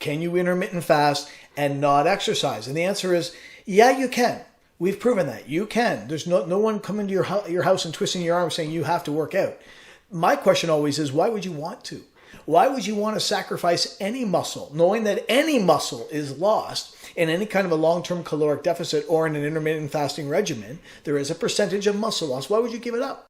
can you intermittent fast and not exercise? And the answer is, yeah, you can. We've proven that. You can. There's no one coming to your house and twisting your arm saying you have to work out. My question always is, why would you want to? Why would you want to sacrifice any muscle, knowing that any muscle is lost in any kind of a long-term caloric deficit or in an intermittent fasting regimen? There is a percentage of muscle loss. Why would you give it up?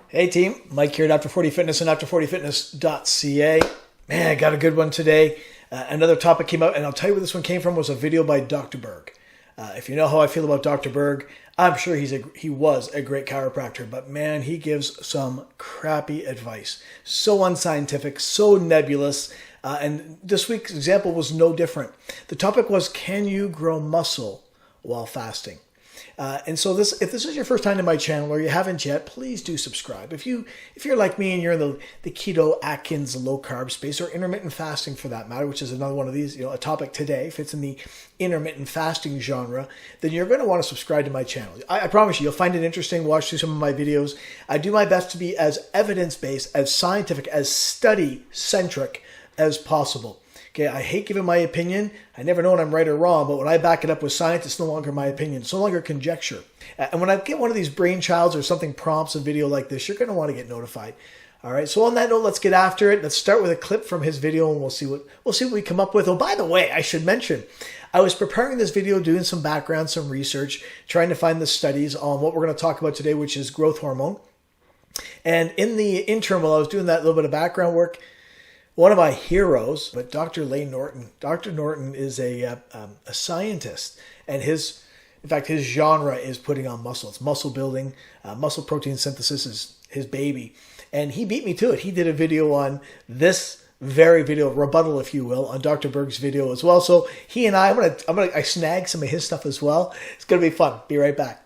Hey team, Mike here at After40 Fitness and After40Fitness.ca. Man, I got a good one today. Another topic came out, and I'll tell you where this one came from, was a video by Dr. Berg. If you know how I feel about Dr. Berg, I'm sure he was a great chiropractor, but man, he gives some crappy advice. So unscientific, so nebulous, and this week's example was no different. The topic was, can you grow muscle while fasting? And so if this is your first time to my channel or you haven't yet, please do subscribe. If you're like me and you're in the keto, Atkins, low carb space, or intermittent fasting for that matter, which is another one of these, a topic today, fits in the intermittent fasting genre, then you're going to want to subscribe to my channel. I promise you'll find it interesting. Watch through some of my videos. I do my best to be as evidence-based, as scientific, as study-centric as possible. Okay, I hate giving my opinion. I never know when I'm right or wrong, but when I back it up with science, it's no longer my opinion. It's no longer conjecture. And when I get one of these brainchilds or something prompts a video like this, you're going to want to get notified. All right, so on that note, let's get after it. Let's start with a clip from his video, and we'll see what we come up with. Oh, by the way, I should mention, I was preparing this video, doing some background, some research, trying to find the studies on what we're going to talk about today, which is growth hormone. And in the interim, while I was doing that little bit of background work, one of my heroes, but Dr. Layne Norton. Dr. Norton is a scientist, and his genre is putting on muscle. It's muscle building, muscle protein synthesis is his baby, and he beat me to it. He did a video on this very video, rebuttal, if you will, on Dr. Berg's video as well. So he and I snagged some of his stuff as well. It's gonna be fun. Be right back.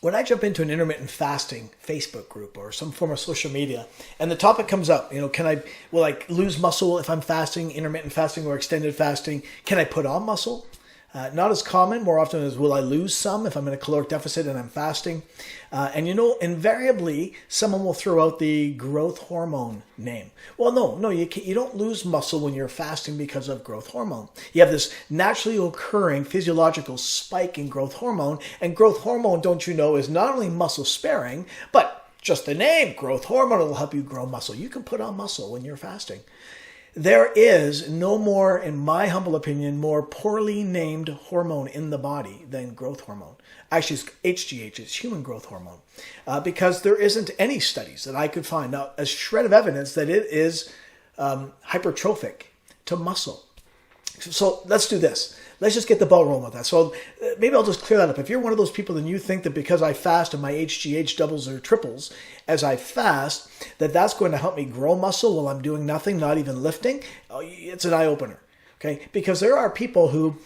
When I jump into an intermittent fasting Facebook group or some form of social media, and the topic comes up, will I lose muscle if I'm fasting, intermittent fasting or extended fasting? Can I put on muscle? Not as common. More often is, will I lose some if I'm in a caloric deficit and I'm fasting? And invariably, someone will throw out the growth hormone name. Well, no, you don't lose muscle when you're fasting because of growth hormone. You have this naturally occurring physiological spike in growth hormone, and growth hormone, don't you know, is not only muscle sparing, but just the name, growth hormone, will help you grow muscle. You can put on muscle when you're fasting. There is no more, in my humble opinion, more poorly named hormone in the body than growth hormone. Actually, it's HGH, it's human growth hormone, because there isn't any studies that I could find, now, a shred of evidence that it is hypertrophic to muscle. So let's do this. Let's just get the ball rolling with that. So maybe I'll just clear that up. If you're one of those people and you think that because I fast and my HGH doubles or triples as I fast, that's going to help me grow muscle while I'm doing nothing, not even lifting, it's an eye-opener. Okay? Because there are people who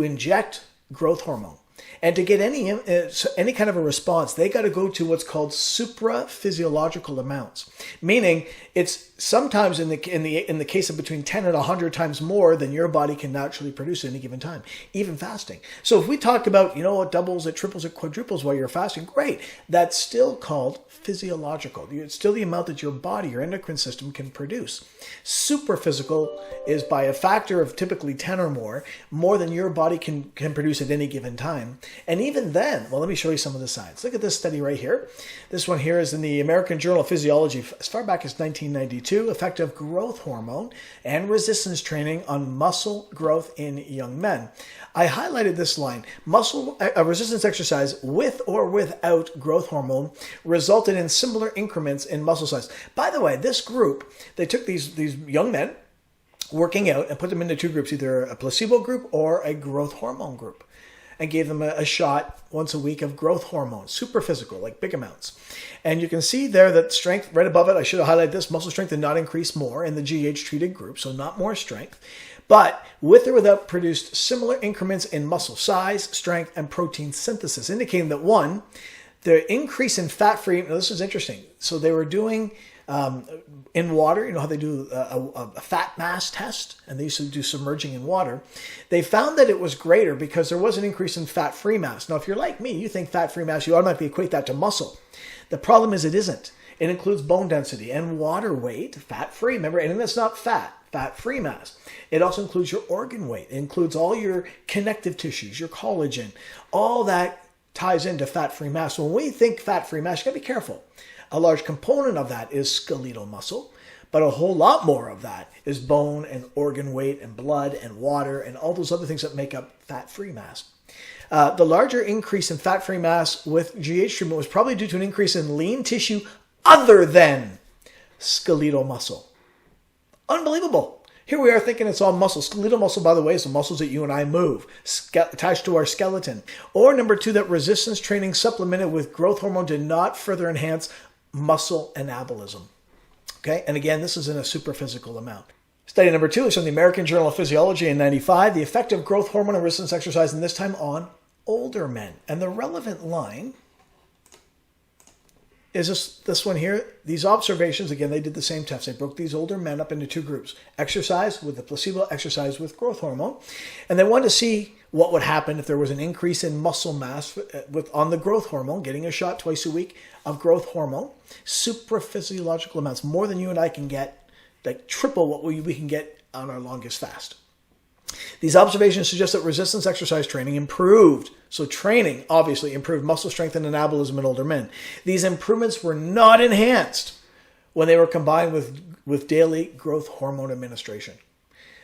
inject growth hormone. And to get any kind of a response, they got to go to what's called supraphysiological amounts, meaning it's sometimes in the case of between 10 and 100 times more than your body can naturally produce at any given time, even fasting. So if we talk about it doubles, it triples, it quadruples while you're fasting, great. That's still called physiological. It's still the amount that your body, your endocrine system, can produce. Superphysical is by a factor of typically 10 or more than your body can produce at any given time. And even then, well, let me show you some of the science. Look at this study right here. This one here is in the American Journal of Physiology as far back as 1992, effect of growth hormone and resistance training on muscle growth in young men. I highlighted this line, muscle resistance exercise with or without growth hormone resulted in similar increments in muscle size. By the way, this group, they took these young men working out and put them into two groups, either a placebo group or a growth hormone group, and gave them a shot once a week of growth hormone, super physical, like big amounts. And you can see there that strength, right above it, I should have highlighted this, muscle strength did not increase more in the GH-treated group, so not more strength, but with or without produced similar increments in muscle size, strength, and protein synthesis, indicating that one, the increase in fat-free, now this is interesting, so they were doing in water. You know how they do a fat mass test, and they used to do submerging in water. They found that it was greater because there was an increase in fat-free mass. Now, if you're like me, you think fat-free mass, you automatically equate that to muscle. The problem is it isn't. It includes bone density and water weight, fat-free. Remember, anything that's not fat, fat-free mass. It also includes your organ weight. It includes all your connective tissues, your collagen. All that ties into fat-free mass. So when we think fat-free mass, you got to be careful. A large component of that is skeletal muscle, but a whole lot more of that is bone and organ weight and blood and water and all those other things that make up fat-free mass. The larger increase in fat-free mass with GH treatment was probably due to an increase in lean tissue other than skeletal muscle. Unbelievable. Here we are thinking it's all muscle. Skeletal muscle, by the way, is the muscles that you and I move, attached to our skeleton. Or number two, that resistance training supplemented with growth hormone did not further enhance muscle anabolism. Okay, and again, this is in a superphysical amount. Study number two is from the American Journal of Physiology in '95, the effect of growth hormone and resistance exercise, and this time on older men. And the relevant line is this one here. These observations, again, they did the same test. They broke these older men up into two groups. Exercise with the placebo, exercise with growth hormone. And they wanted to see what would happen if there was an increase in muscle mass on the growth hormone, getting a shot twice a week of growth hormone. Supraphysiological amounts, more than you and I can get, like triple what we can get on our longest fast. These observations suggest that resistance exercise training improved. So training obviously improved muscle strength and anabolism in older men. These improvements were not enhanced when they were combined with daily growth hormone administration.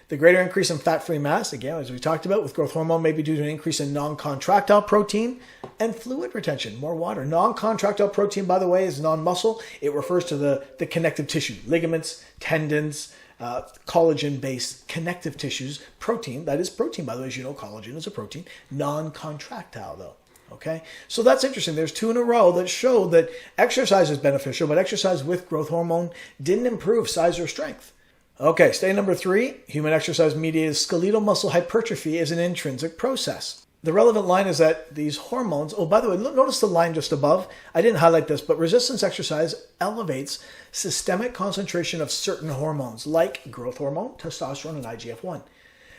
The greater increase in fat-free mass, again, as we talked about, with growth hormone may be due to an increase in non-contractile protein and fluid retention, more water. Non-contractile protein, by the way, is non-muscle. It refers to the connective tissue, ligaments, tendons, collagen-based connective tissues. Protein, that is protein, by the way, as you know, collagen is a protein. Non-contractile, though. Okay, so that's interesting. There's two in a row that show that exercise is beneficial, but exercise with growth hormone didn't improve size or strength. Okay, study number three, human exercise-mediated skeletal muscle hypertrophy is an intrinsic process. The relevant line is that these hormones, oh, by the way, notice the line just above. I didn't highlight this, but resistance exercise elevates systemic concentration of certain hormones like growth hormone, testosterone, and IGF-1.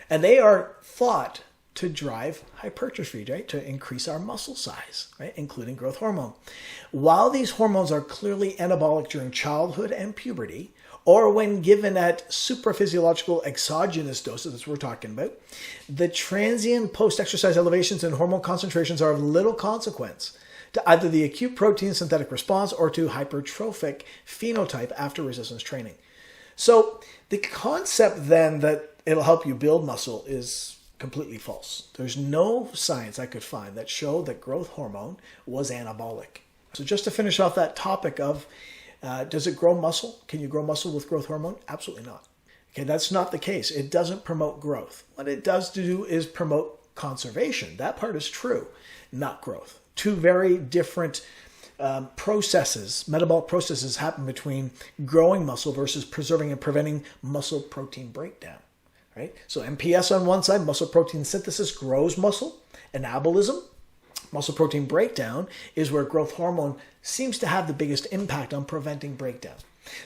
And they are thought to drive hypertrophy, right? To increase our muscle size, right? Including growth hormone. While these hormones are clearly anabolic during childhood and puberty, or when given at supraphysiological exogenous doses, that's what we're talking about, the transient post-exercise elevations in hormone concentrations are of little consequence to either the acute protein synthetic response or to hypertrophic phenotype after resistance training. So the concept then that it'll help you build muscle is completely false. There's no science I could find that showed that growth hormone was anabolic. So just to finish off that topic of does it grow muscle? Can you grow muscle with growth hormone? Absolutely not. Okay, that's not the case. It doesn't promote growth. What it does do is promote conservation. That part is true, not growth. Two very different processes, metabolic processes happen between growing muscle versus preserving and preventing muscle protein breakdown. Right? So MPS on one side, muscle protein synthesis grows muscle. Anabolism, muscle protein breakdown, is where growth hormone seems to have the biggest impact on preventing breakdown.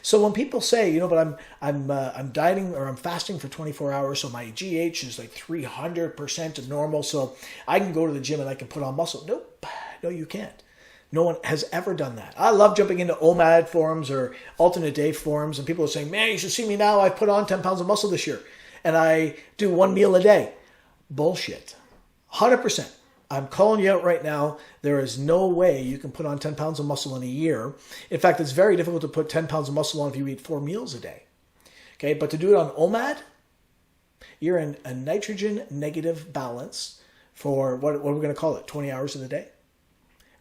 So when people say, you know, but I'm dieting or I'm fasting for 24 hours, so my GH is like 300% of normal, so I can go to the gym and I can put on muscle. Nope, no, you can't. No one has ever done that. I love jumping into OMAD forums or alternate day forums, and people are saying, man, you should see me now. I've put on 10 pounds of muscle this year, and I do one meal a day. Bullshit. 100%. I'm calling you out right now. There is no way you can put on 10 pounds of muscle in a year. In fact, it's very difficult to put 10 pounds of muscle on if you eat 4 meals a day. Okay, but to do it on OMAD, you're in a nitrogen negative balance for what we're going to call it, 20 hours of the day.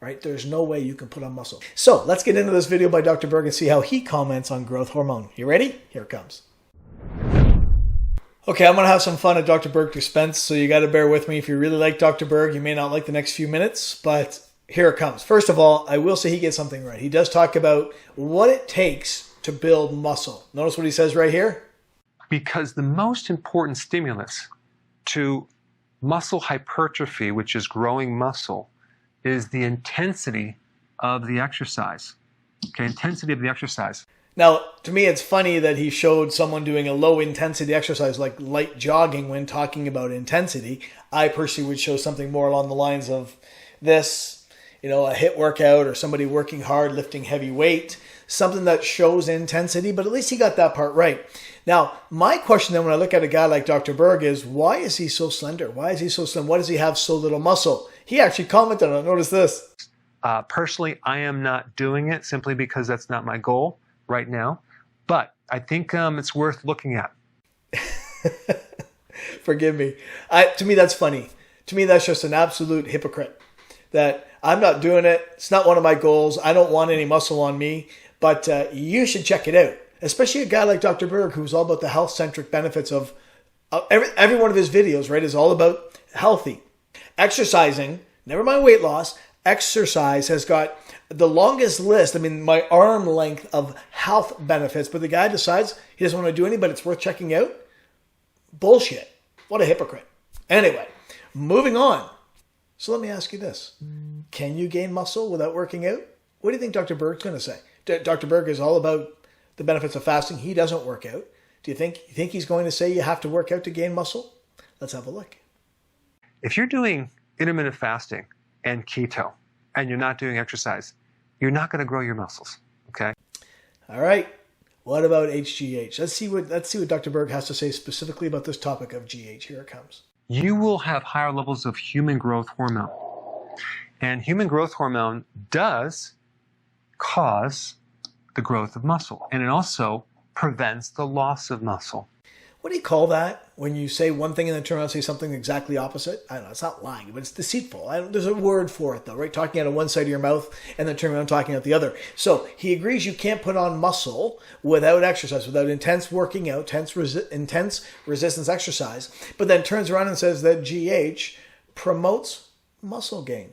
Right? There's no way you can put on muscle. So let's get into this video by Dr. Berg and see how he comments on growth hormone. You ready? Here it comes. Okay, I'm going to have some fun at Dr. Berg's expense, so you got to bear with me. If you really like Dr. Berg, you may not like the next few minutes, but here it comes. First of all, I will say he gets something right. He does talk about what it takes to build muscle. Notice what he says right here. Because the most important stimulus to muscle hypertrophy, which is growing muscle, is the intensity of the exercise. Okay, intensity of the exercise. Now, to me, it's funny that he showed someone doing a low intensity exercise like light jogging when talking about intensity. I personally would show something more along the lines of this, a HIIT workout or somebody working hard, lifting heavy weight, something that shows intensity, but at least he got that part right. Now, my question then when I look at a guy like Dr. Berg is, why is he so slender? Why is he so slim? Why does he have so little muscle? He actually commented on it. Notice this. Personally, I am not doing it simply because that's not my goal right now, but I think it's worth looking at. Forgive me. To me, that's funny. To me, that's just an absolute hypocrite. That I'm not doing it. It's not one of my goals. I don't want any muscle on me, but you should check it out. Especially a guy like Dr. Berg, who's all about the health-centric benefits of every one of his videos, right, is all about healthy. Exercising, never mind weight loss, exercise has got the longest list, my arm length of health benefits, but the guy decides he doesn't want to do any, but it's worth checking out. Bullshit. What a hypocrite. Anyway, moving on. So let me ask you this. Can you gain muscle without working out? What do you think Dr. Berg's going to say? Dr. Berg is all about the benefits of fasting. He doesn't work out. Do you think he's going to say you have to work out to gain muscle? Let's have a look. If you're doing intermittent fasting and keto and you're not doing exercise, you're not going to grow your muscles, okay? All right. What about HGH? Let's see what Dr. Berg has to say specifically about this topic of GH. Here it comes. You will have higher levels of human growth hormone. And human growth hormone does cause the growth of muscle. And it also prevents the loss of muscle. What do you call that when you say one thing and then turn around and say something exactly opposite? I don't know. It's not lying, but it's deceitful. There's a word for it, though, right? Talking out of one side of your mouth and then turning around and talking out the other. So he agrees you can't put on muscle without exercise, without intense working out, intense resistance exercise, but then turns around and says that GH promotes muscle gain.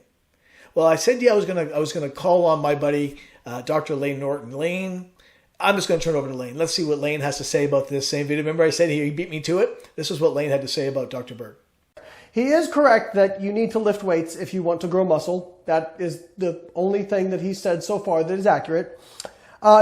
Well, I said to you I was gonna call on my buddy Dr. Layne Norton. Layne, I'm just going to turn it over to Layne. Let's see what Layne has to say about this same video. Remember I said he beat me to it? This is what Layne had to say about Dr. Berg. He is correct that you need to lift weights if you want to grow muscle. That is the only thing that he said so far that is accurate.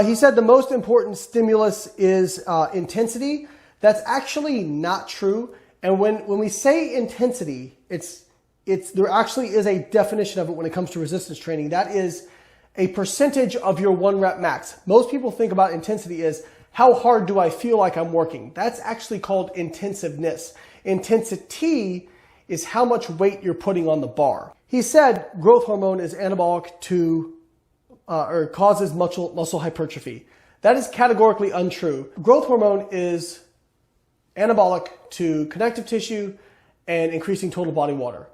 He said the most important stimulus is intensity. That's actually not true. And when we say intensity, there actually is a definition of it when it comes to resistance training. That is a percentage of your 1 rep max. Most people think about intensity as how hard do I feel like I'm working? That's actually called intensiveness. Intensity is how much weight you're putting on the bar. He said growth hormone is anabolic to, or causes muscle hypertrophy. That is categorically untrue. Growth hormone is anabolic to connective tissue and increasing total body water.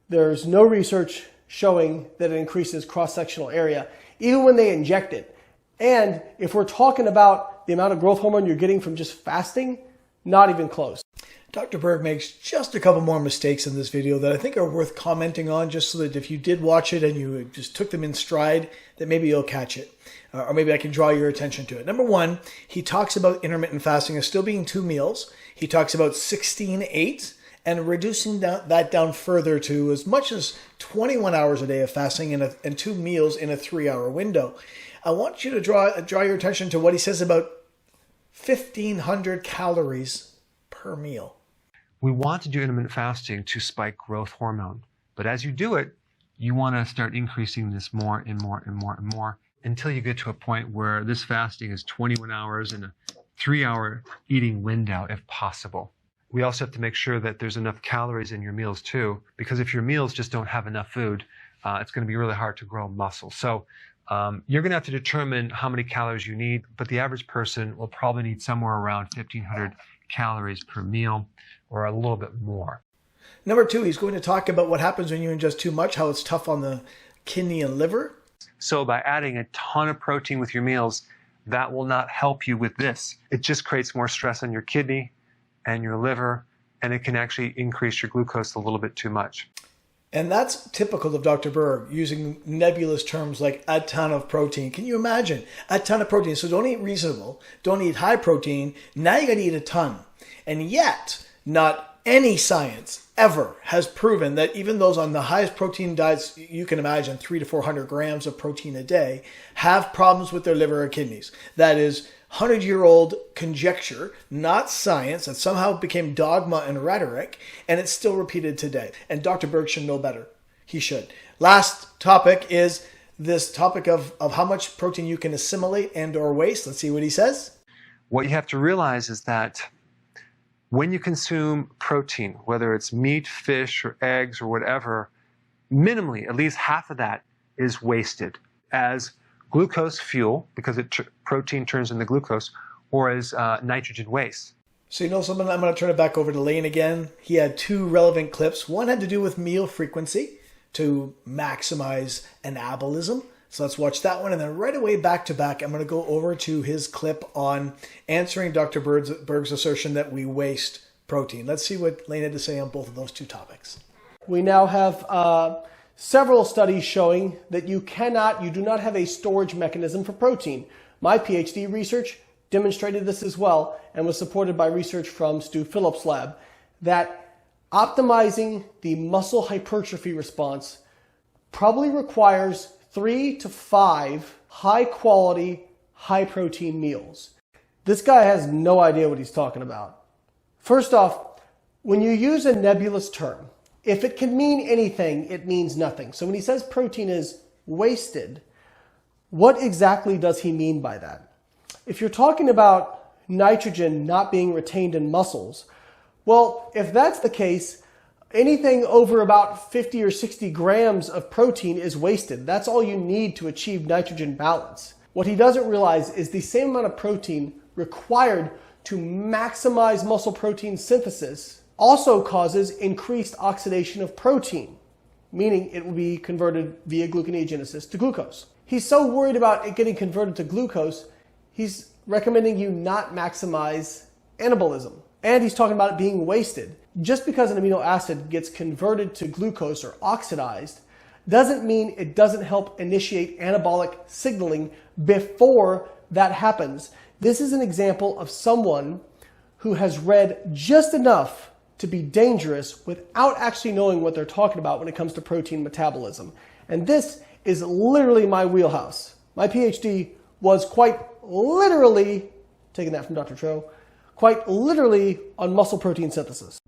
There's no research showing that it increases cross-sectional area, even when they inject it. And if we're talking about the amount of growth hormone you're getting from just fasting, not even close. Dr. Berg makes just a couple more mistakes in this video that I think are worth commenting on, just so that if you did watch it and you just took them in stride, that maybe you'll catch it. Or maybe I can draw your attention to it. Number one, he talks about intermittent fasting as still being 2 meals. He talks about 16-8 and reducing that down further to as much as 21 hours a day of fasting and 2 meals in a 3-hour window. I want you to draw your attention to what he says about 1,500 calories per meal. We want to do intermittent fasting to spike growth hormone. But as you do it, you want to start increasing this more and more and more and more until you get to a point where this fasting is 21 hours and a 3-hour eating window if possible. We also have to make sure that there's enough calories in your meals too, because if your meals just don't have enough food, it's going to be really hard to grow muscle. So you're going to have to determine how many calories you need, but the average person will probably need somewhere around 1,500 calories per meal or a little bit more. Number 2, he's going to talk about what happens when you ingest too much, how it's tough on the kidney and liver. So by adding a ton of protein with your meals, that will not help you with this. It just creates more stress on your kidney and your liver, and it can actually increase your glucose a little bit too much. And that's typical of Dr. Berg, using nebulous terms like a ton of protein. Can you imagine? A ton of protein. So don't eat reasonable. Don't eat high protein. Now you got to eat a ton. And yet, not any science ever has proven that even those on the highest protein diets you can imagine, 300 to 400 grams of protein a day, have problems with their liver or kidneys. That is 100-year-old conjecture, not science, that somehow became dogma and rhetoric, and it's still repeated today. And Dr. Berg should know better. He should. Last topic is this topic of how much protein you can assimilate and or waste. Let's see what he says. What you have to realize is that when you consume protein, whether it's meat, fish, or eggs, or whatever, minimally, at least half of that is wasted as glucose fuel, because protein turns into glucose, or as nitrogen waste. So you know something? I'm going to turn it back over to Layne again. He had two relevant clips. One had to do with meal frequency to maximize anabolism. So let's watch that one. And then right away, back to back, I'm going to go over to his clip on answering Dr. Berg's assertion that we waste protein. Let's see what Layne had to say on both of those two topics. We now have several studies showing that you do not have a storage mechanism for protein. My PhD research demonstrated this as well and was supported by research from Stu Phillips' lab, that optimizing the muscle hypertrophy response probably requires 3 to 5 high quality, high protein meals. This guy has no idea what he's talking about. First off, when you use a nebulous term, if it can mean anything, it means nothing. So when he says protein is wasted, what exactly does he mean by that? If you're talking about nitrogen not being retained in muscles, well, if that's the case, anything over about 50 or 60 grams of protein is wasted. That's all you need to achieve nitrogen balance. What he doesn't realize is the same amount of protein required to maximize muscle protein synthesis also causes increased oxidation of protein, meaning it will be converted via gluconeogenesis to glucose. He's so worried about it getting converted to glucose, he's recommending you not maximize anabolism. And he's talking about it being wasted. Just because an amino acid gets converted to glucose or oxidized doesn't mean it doesn't help initiate anabolic signaling before that happens. This is an example of someone who has read just enough to be dangerous without actually knowing what they're talking about when it comes to protein metabolism. And this is literally my wheelhouse. My PhD was quite literally, taking that from Dr. Cho, quite literally on muscle protein synthesis.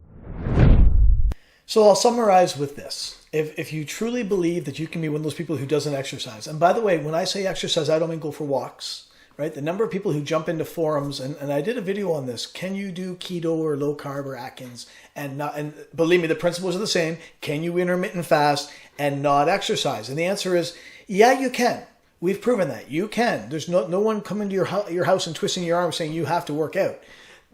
So I'll summarize with this. If you truly believe that you can be one of those people who doesn't exercise, and by the way, when I say exercise, I don't mean go for walks, right? The number of people who jump into forums, and I did a video on this, can you do keto or low carb or Atkins? And believe me, the principles are the same. Can you intermittent fast and not exercise? And the answer is, yeah, you can. We've proven that. You can. There's no one coming to your house and twisting your arm saying you have to work out.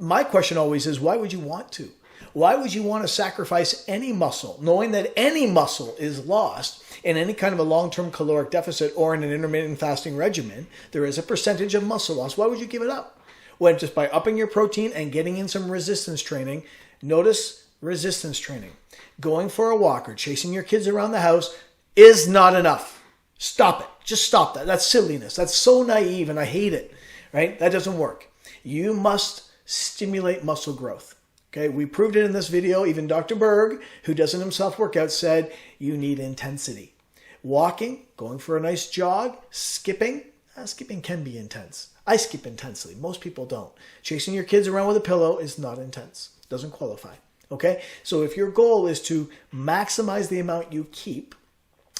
My question always is, why would you want to? Why would you want to sacrifice any muscle, knowing that any muscle is lost in any kind of a long-term caloric deficit or in an intermittent fasting regimen? There is a percentage of muscle loss. Why would you give it up? Well, just by upping your protein and getting in some resistance training. Notice resistance training. Going for a walk or chasing your kids around the house is not enough. Stop it. Just stop that. That's silliness. That's so naive and I hate it, right? That doesn't work. You must stimulate muscle growth. Okay, we proved it in this video. Even Dr. Berg, who doesn't himself work out, said you need intensity. Walking, going for a nice jog, skipping. Skipping can be intense. I skip intensely. Most people don't. Chasing your kids around with a pillow is not intense. Doesn't qualify. Okay, so if your goal is to maximize the amount you keep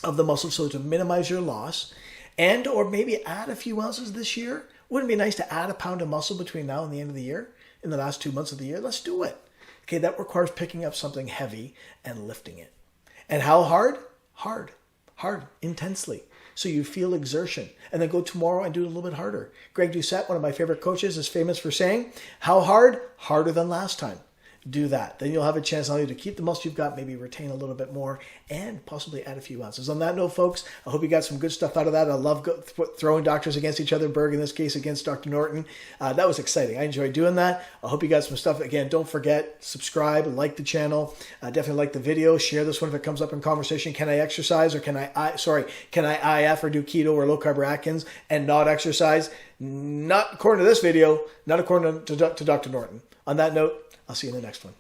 of the muscle, so to minimize your loss, and or maybe add a few ounces this year, wouldn't it be nice to add a pound of muscle between now and the end of the year? In the last 2 months of the year, let's do it. Okay, that requires picking up something heavy and lifting it. And how hard? Hard, intensely. So you feel exertion. And then go tomorrow and do it a little bit harder. Greg Doucette, one of my favorite coaches, is famous for saying, how hard? Harder than last time. Do that. Then you'll have a chance not only to keep the muscle you've got, maybe retain a little bit more, and possibly add a few ounces. On that note, folks, I hope you got some good stuff out of that. I love throwing doctors against each other, Berg in this case against Dr. Norton. That was exciting. I enjoyed doing that. I hope you got some stuff. Again, don't forget, subscribe, like the channel. Definitely like the video. Share this one if it comes up in conversation. Can I exercise or can I IF or do keto or low carb or Atkins and not exercise? Not according to this video, not according to Dr. Norton. On that note, I'll see you in the next one.